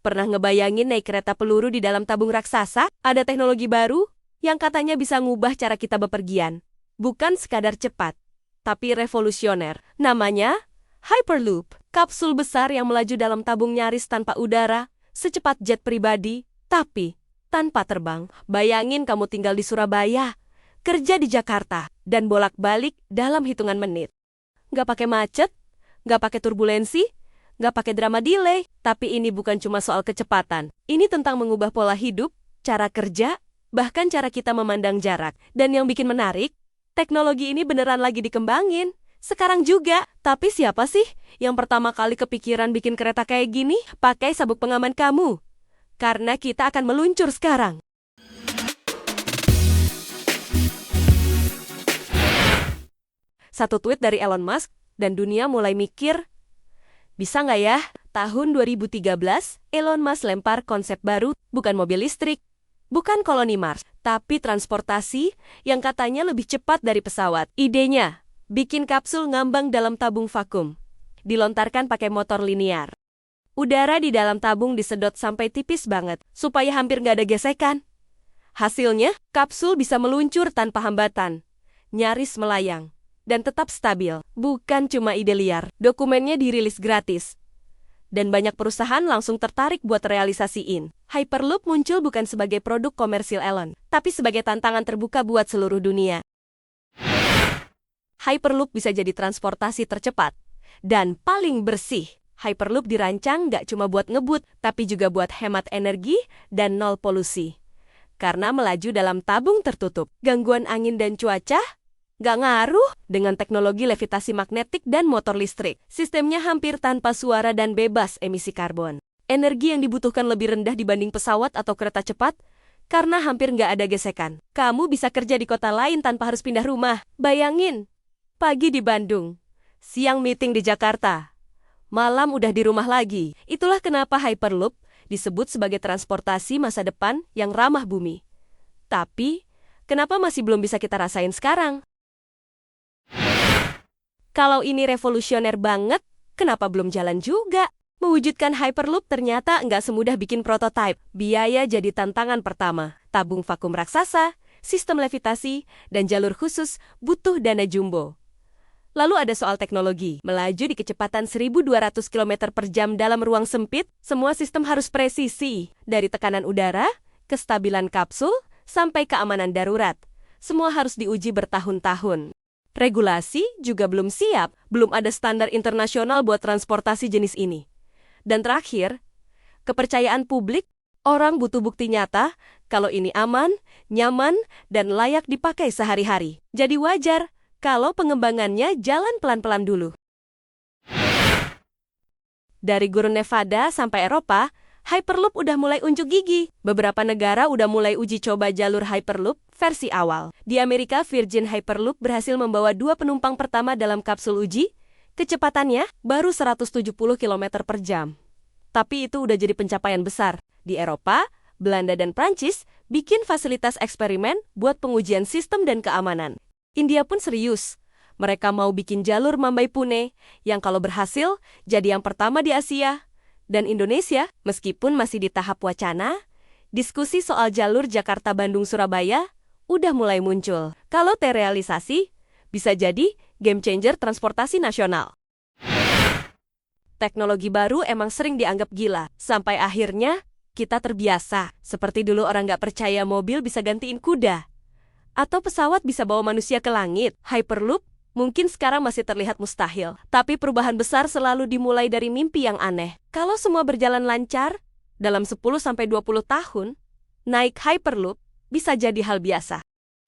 Pernah ngebayangin naik kereta peluru di dalam tabung raksasa? Ada teknologi baru yang katanya bisa ngubah cara kita bepergian. Bukan sekadar cepat, tapi revolusioner. Namanya Hyperloop. Kapsul besar yang melaju dalam tabung nyaris tanpa udara, secepat jet pribadi, tapi tanpa terbang. Bayangin kamu tinggal di Surabaya, kerja di Jakarta, dan bolak-balik dalam hitungan menit. Nggak pakai macet, nggak pakai turbulensi, nggak pakai drama delay. Tapi ini bukan cuma soal kecepatan. Ini tentang mengubah pola hidup, cara kerja, bahkan cara kita memandang jarak. Dan yang bikin menarik, teknologi ini beneran lagi dikembangin. Sekarang juga. Tapi siapa sih yang pertama kali kepikiran bikin kereta kayak gini? Pakai sabuk pengaman kamu. Karena kita akan meluncur sekarang. Satu tweet dari Elon Musk, dan dunia mulai mikir, bisa nggak ya? Tahun 2013, Elon Musk lempar konsep baru, bukan mobil listrik, bukan koloni Mars, tapi transportasi yang katanya lebih cepat dari pesawat. Idenya, bikin kapsul ngambang dalam tabung vakum. Dilontarkan pakai motor linear. Udara di dalam tabung disedot sampai tipis banget, supaya hampir nggak ada gesekan. Hasilnya, kapsul bisa meluncur tanpa hambatan, nyaris melayang, dan tetap stabil. Bukan cuma ide liar, dokumennya dirilis gratis. Dan banyak perusahaan langsung tertarik buat realisasiin. Hyperloop muncul bukan sebagai produk komersil Elon, tapi sebagai tantangan terbuka buat seluruh dunia. Hyperloop bisa jadi transportasi tercepat dan paling bersih. Hyperloop dirancang nggak cuma buat ngebut, tapi juga buat hemat energi dan nol polusi. Karena melaju dalam tabung tertutup, gangguan angin dan cuaca nggak ngaruh. Dengan teknologi levitasi magnetik dan motor listrik, sistemnya hampir tanpa suara dan bebas emisi karbon. Energi yang dibutuhkan lebih rendah dibanding pesawat atau kereta cepat, karena hampir nggak ada gesekan. Kamu bisa kerja di kota lain tanpa harus pindah rumah. Bayangin, pagi di Bandung, siang meeting di Jakarta, malam udah di rumah lagi. Itulah kenapa Hyperloop disebut sebagai transportasi masa depan yang ramah bumi. Tapi, kenapa masih belum bisa kita rasain sekarang? Kalau ini revolusioner banget, kenapa belum jalan juga? Mewujudkan Hyperloop ternyata nggak semudah bikin prototipe. Biaya jadi tantangan pertama. Tabung vakum raksasa, sistem levitasi, dan jalur khusus butuh dana jumbo. Lalu ada soal teknologi. Melaju di kecepatan 1.200 km per jam dalam ruang sempit, semua sistem harus presisi. Dari tekanan udara, kestabilan kapsul, sampai keamanan darurat. Semua harus diuji bertahun-tahun. Regulasi juga belum siap, belum ada standar internasional buat transportasi jenis ini. Dan terakhir, kepercayaan publik, orang butuh bukti nyata kalau ini aman, nyaman, dan layak dipakai sehari-hari. Jadi wajar kalau pengembangannya jalan pelan-pelan dulu. Dari gurun Nevada sampai Eropa, Hyperloop udah mulai unjuk gigi. Beberapa negara udah mulai uji coba jalur Hyperloop versi awal. Di Amerika, Virgin Hyperloop berhasil membawa 2 penumpang pertama dalam kapsul uji. Kecepatannya baru 170 km per jam. Tapi itu udah jadi pencapaian besar. Di Eropa, Belanda dan Prancis bikin fasilitas eksperimen buat pengujian sistem dan keamanan. India pun serius. Mereka mau bikin jalur Mumbai-Pune yang kalau berhasil jadi yang pertama di Asia. Dan Indonesia, meskipun masih di tahap wacana, diskusi soal jalur Jakarta-Bandung-Surabaya udah mulai muncul. Kalau terrealisasi, bisa jadi game changer transportasi nasional. Teknologi baru emang sering dianggap gila, sampai akhirnya kita terbiasa. Seperti dulu orang nggak percaya mobil bisa gantiin kuda. Atau pesawat bisa bawa manusia ke langit. Hyperloop mungkin sekarang masih terlihat mustahil. Tapi perubahan besar selalu dimulai dari mimpi yang aneh. Kalau semua berjalan lancar, dalam 10-20 tahun, naik Hyperloop bisa jadi hal biasa.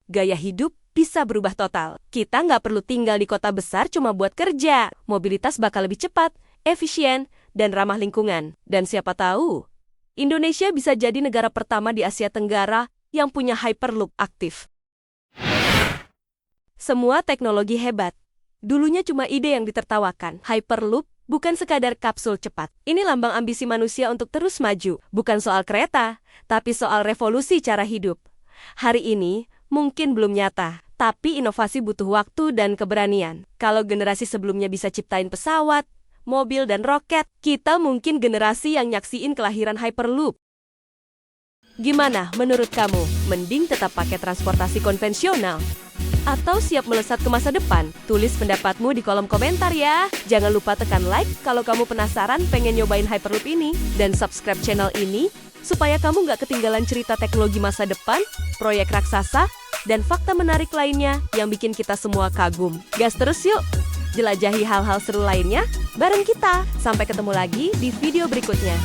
Gaya hidup bisa berubah total. Kita nggak perlu tinggal di kota besar cuma buat kerja. Mobilitas bakal lebih cepat, efisien, dan ramah lingkungan. Dan siapa tahu, Indonesia bisa jadi negara pertama di Asia Tenggara yang punya Hyperloop aktif. Semua teknologi hebat. Dulunya cuma ide yang ditertawakan. Hyperloop bukan sekadar kapsul cepat. Ini lambang ambisi manusia untuk terus maju. Bukan soal kereta, tapi soal revolusi cara hidup. Hari ini mungkin belum nyata, tapi inovasi butuh waktu dan keberanian. Kalau generasi sebelumnya bisa ciptain pesawat, mobil, dan roket. Kita mungkin generasi yang nyaksiin kelahiran Hyperloop. Gimana menurut kamu? Mending tetap pakai transportasi konvensional? Atau siap melesat ke masa depan? Tulis pendapatmu di kolom komentar ya. Jangan lupa tekan like kalau kamu penasaran pengen nyobain Hyperloop ini. Dan subscribe channel ini, supaya kamu nggak ketinggalan cerita teknologi masa depan, proyek raksasa, dan fakta menarik lainnya yang bikin kita semua kagum. Gas terus yuk! Jelajahi hal-hal seru lainnya bareng kita. Sampai ketemu lagi di video berikutnya.